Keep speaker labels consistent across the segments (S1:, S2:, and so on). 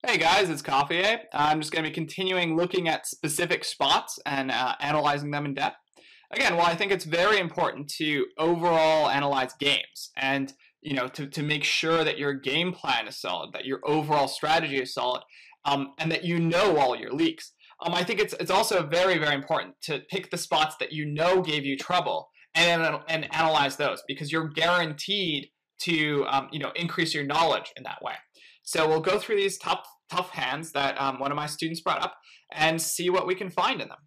S1: Hey guys, it's Coffeeyay. I'm just going to be continuing looking at specific spots and analyzing them in depth. Again, well, I think it's very important to overall analyze games and to make sure that your game plan is solid, that your overall strategy is solid, and that you know all your leaks. I think it's also very, very important to pick the spots that you know gave you trouble and analyze those because you're guaranteed to increase your knowledge in that way. So we'll go through these tough hands that one of my students brought up and see what we can find in them.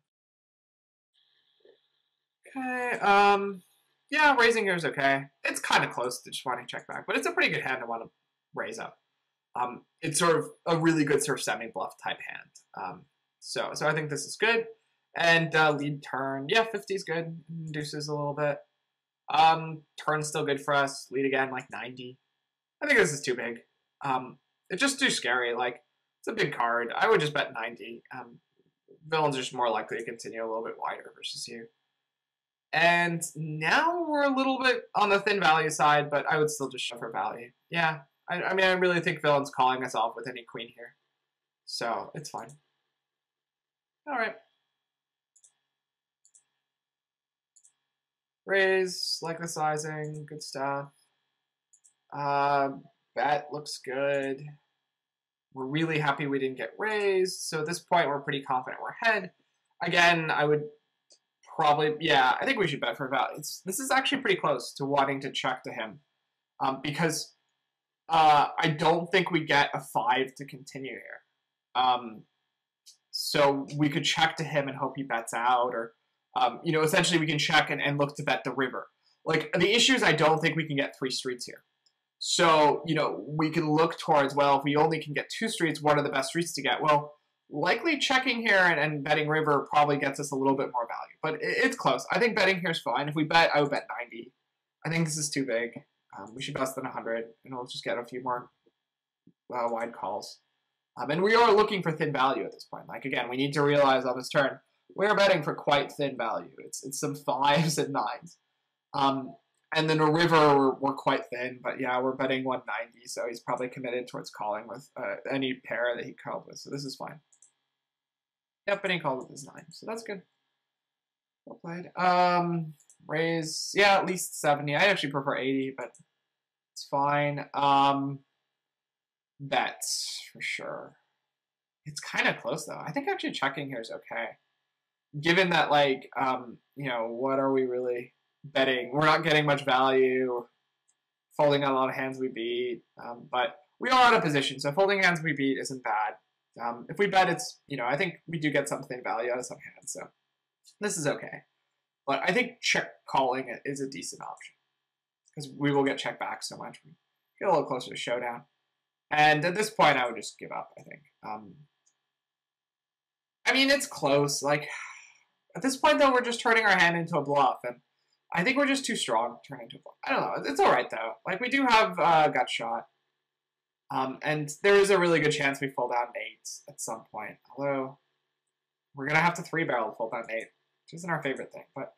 S1: Okay, yeah, raising here is okay. It's kind of close to just wanting to check back, but it's a pretty good hand to want to raise up. It's sort of a really good sort of semi-bluff type hand. So I think this is good. And lead turn, yeah, 50 is good. Induces a little bit. Turn's still good for us. Lead again, like 90. I think this is too big. It's just too scary. Like, it's a big card. I would just bet 90. Villains are just more likely to continue a little bit wider versus you. And now we're a little bit on the thin value side, but I would still just shove for value. Yeah, I mean, I really think villain's calling us off with any queen here. So, it's fine. All right. Raise, like the sizing, good stuff. Bet looks good. We're really happy we didn't get raised. So at this point, we're pretty confident we're ahead. Again, I would probably, yeah, I think we should bet for value. This is actually pretty close to wanting to check to him because I don't think we get a 5 to continue here. So we could check to him and hope he bets out, or essentially we can check and look to bet the river. Like, the issue is I don't think we can get 3 streets here. So, we can look towards, well, if we only can get 2 streets, what are the best streets to get? Well, likely checking here and betting river probably gets us a little bit more value. But it's close. I think betting here is fine. If we bet, I would bet 90. I think this is too big. We should less than 100, and we'll just get a few more wide calls. And we are looking for thin value at this point. Like, again, we need to realize on this turn, we're betting for quite thin value. It's some 5s and 9s. And then a river, we're quite thin, but yeah, we're betting 190, so he's probably committed towards calling with any pair that he called with, so this is fine. Yep, and he called with his 9, so that's good. Well played. Raise, yeah, at least 70. I actually prefer 80, but it's fine. Bets, for sure. It's kind of close, though. I think actually checking here is okay. Given that, like, what are we really betting? We're not getting much value. Folding a lot of hands we beat. But we are out of position, so folding hands we beat isn't bad. If we bet, it's, I think we do get something value out of some hands, so this is okay. But I think check calling it is a decent option because we will get checked back so much. We get a little closer to showdown. And at this point, I would just give up, I think. I mean, it's close. Like, at this point, though, we're just turning our hand into a bluff, and I think we're just too strong to turn into a bluff. I don't know. It's all right, though. Like, we do have gut shot. And there is a really good chance we fold out an 8 at some point. Although, we're going to have to 3-barrel to fold out an 8, which isn't our favorite thing. But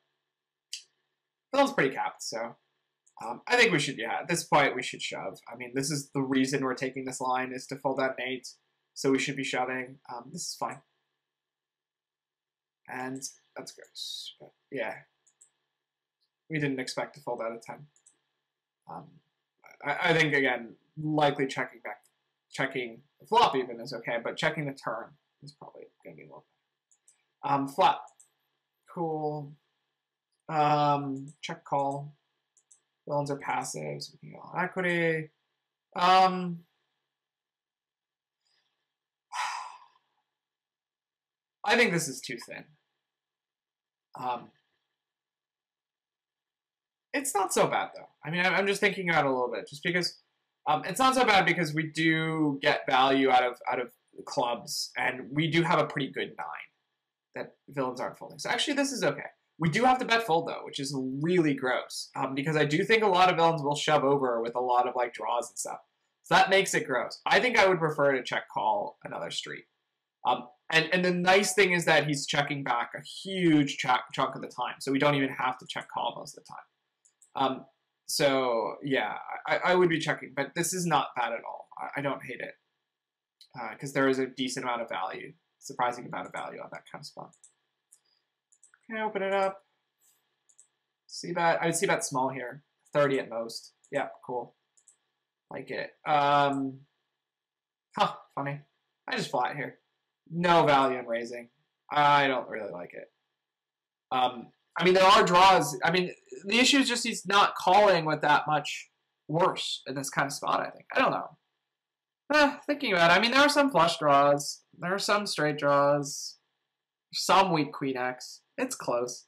S1: Phil's pretty capped, so I think we should, yeah, at this point, we should shove. I mean, this is the reason we're taking this line is to fold out an 8, so we should be shoving. This is fine. And that's gross. But yeah, we didn't expect to fold out a 10. I think, again, likely checking the flop even is okay, but checking the turn is probably going to be a little better. Flop. Cool. Check call. Villains are passive, so we can go on equity. I think this is too thin. It's not so bad, though. I mean, I'm just thinking about it a little bit, just because it's not so bad because we do get value out of clubs, and we do have a pretty good 9 that villains aren't folding. So actually, this is okay. We do have to bet fold, though, which is really gross, because I do think a lot of villains will shove over with a lot of, like, draws and stuff. So that makes it gross. I think I would prefer to check call another street. And the nice thing is that he's checking back a huge chunk of the time, so we don't even have to check call most of the time. So, yeah, I would be checking, but this is not bad at all. I don't hate it. because there is a decent amount of value, surprising amount of value on that kind of spot. Okay, open it up. See bet. I would see bet small here, 30 at most. Yeah, cool. Like it. Funny. I just flat here. No value in raising. I don't really like it. I mean, there are draws. I mean, the issue is just he's not calling with that much worse in this kind of spot, I think. I don't know. Thinking about it, I mean, there are some flush draws. There are some straight draws. Some weak queen X. It's close.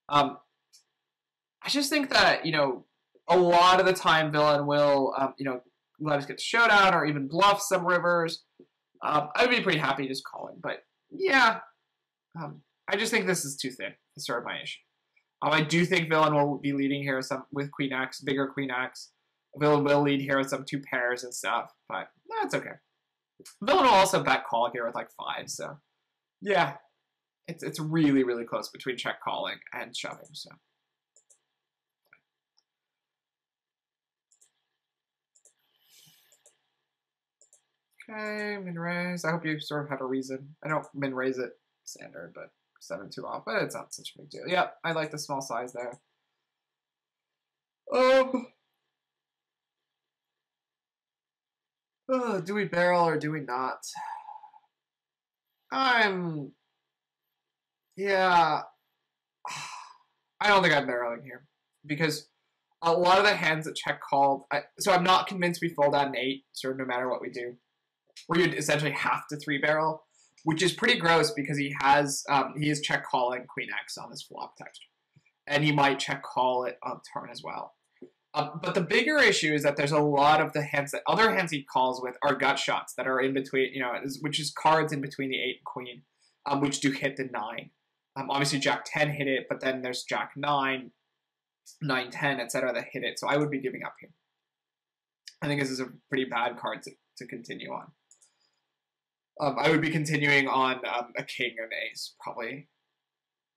S1: I just think that, you know, a lot of the time villain will, you know, let us get to showdown or even bluff some rivers. I'd be pretty happy just calling, but yeah. I just think this is too thin to serve my issue. I do think villain will be leading here with queen X, bigger queen X. Villain will lead here with some 2 pairs and stuff, but that's okay. Villain will also bet call here with like 5, so yeah. It's really, really close between check calling and shoving, so. Okay, min raise. I hope you sort of had a reason. I don't min raise it standard, but 7-2 off, but it's not such a big deal. Yep, I like the small size there. Do we barrel or do we not? Yeah. I don't think I'm barreling here because a lot of the hands that check called. So I'm not convinced we fold out an 8, sort of no matter what we do. We would essentially have to 3-barrel, which is pretty gross because he is check calling queen X on his flop texture, and he might check call it on turn as well. But the bigger issue is that there's a lot of the hands that other hands he calls with are gut shots that are in between, you know, which is cards in between the 8 and queen, which do hit the 9. Obviously Jack 10 hit it, but then there's Jack 9, 9, 10, etc. that hit it. So I would be giving up here. I think this is a pretty bad card to continue on. I would be continuing on a king or an ace, probably.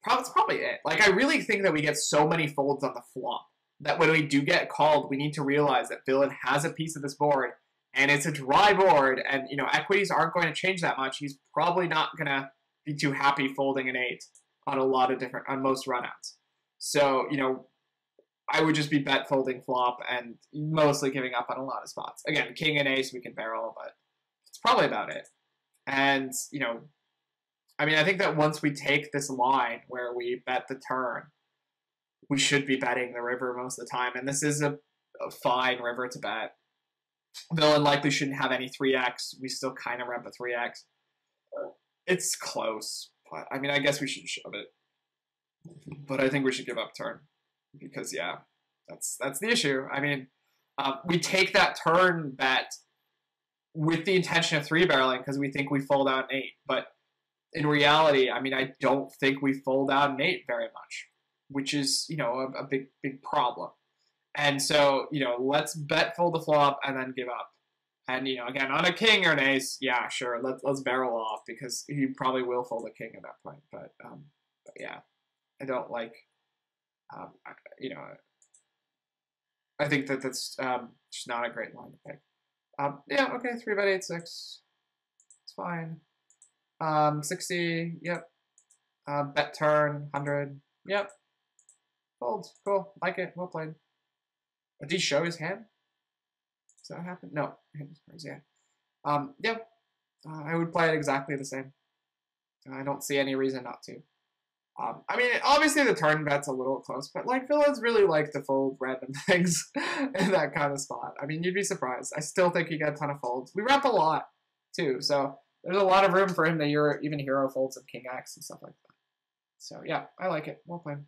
S1: It's probably it. Like, I really think that we get so many folds on the flop that when we do get called, we need to realize that villain has a piece of this board, and it's a dry board, and, you know, equities aren't going to change that much. He's probably not going to be too happy folding an 8 on on most runouts. So, you know, I would just be bet folding flop and mostly giving up on a lot of spots. Again, king and ace we can barrel, but it's probably about it. And, you know, I mean, I think that once we take this line where we bet the turn, we should be betting the river most of the time. And this is a fine river to bet. Villain likely shouldn't have any 3x. We still kind of rep a 3x. It's close, but I mean, I guess we should shove it. But I think we should give up turn because, yeah, that's the issue. I mean, we take that turn bet with the intention of 3-barreling because we think we fold out an 8. But in reality, I mean, I don't think we fold out an 8 very much, which is, you know, a big problem. And so, you know, let's bet fold the flop and then give up. And, you know, again, on a king or an ace, yeah, sure, let's barrel off because he probably will fold a king at that point. But yeah, I don't like, you know, I think that's just not a great line to pick. Yeah, okay, 3 bet 8, 6. It's fine. 60, yep. Bet turn, 100, yep. Fold, cool, like it, well played. Did he show his hand? Does that happen? No, yeah. Yep. I would play it exactly the same. I don't see any reason not to. I mean, obviously the turn bet's a little close, but like villains really like to fold random things in that kind of spot. I mean, you'd be surprised. I still think he got a ton of folds. We rep a lot too, so there's a lot of room for him to even hero folds of king X and stuff like that. So yeah, I like it. Well played.